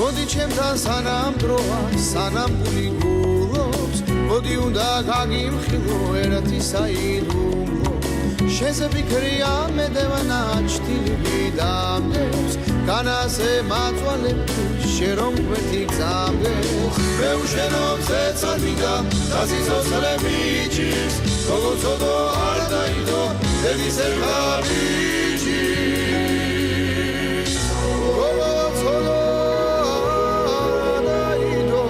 მოდი ჩემთან სანამ დროა სანამ გული გულობს მოდი უნდა გაგიმხილო ერთი საიდუმლო შენზე ფიქრია მედევანა ჩთილი დამდებს განაზე მაწვალები შენ რომ გვერდი გზამდეს მეუშენო ზეცადიდა დაზიზოსლები ჭირს გოგოცოდო არ დაიდო დედის ერგაბიჭი გოგოცოდო არ დაიდო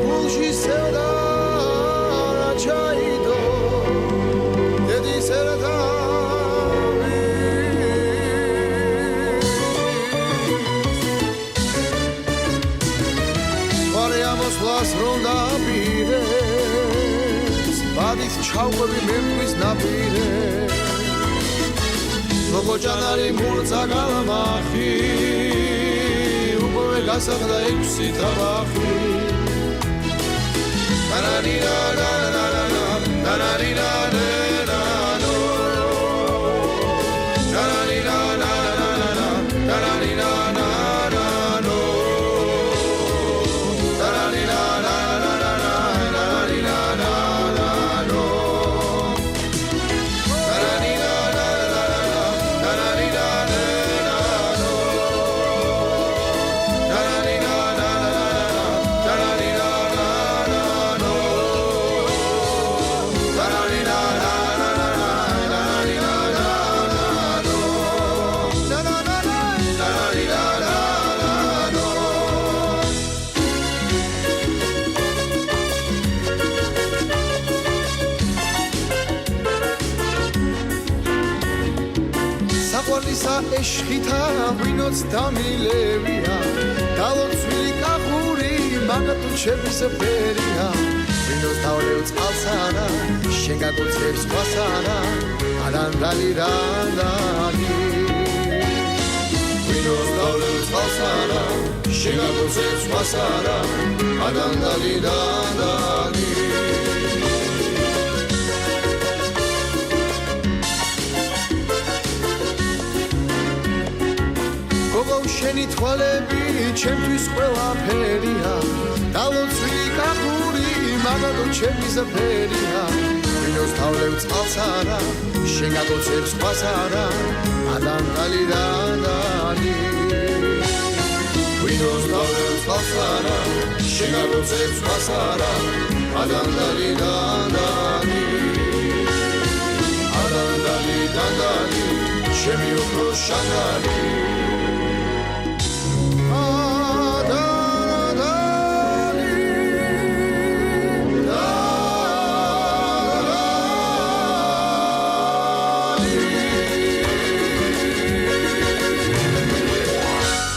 გულში სევდა ჩაიდო დედის ერგაბი ვარიამოს ლას რონდა პირეს ბადის ჩავყვები მემკვის ნაპირე როგორ ჯანარი მურცა გალამახი უკვე გასახდა 6 თაბახი დანარირა დანარირა დანარირა დანარირა დანარირა ეშხითა ვინოც დამილევია დალოცვილი კახური მაგათუ ჩემის ფერია ვინოც დავლევ წყალსარა შენ გაგოცებს ქვასარა ადანდალი რანდალი ვინოც დავლევ წყალსარა შენ გაგოცებს ქვასარა ადანდალი რანდალი შენი თვალები ჩემთვის ყველაფერია დალოცვილი კახური მაგათო ჩემის ფერია ვინოს თავლევ წყალსარა შენ გაგოცებს ქვასარა ადანდალი რანდალი ვინოს თავლევ წყალსარა შენ გაგოცებს ქვასარა ადანდალი რანდალი ადანდალი დანდალი ჩემი უფრო შანგალი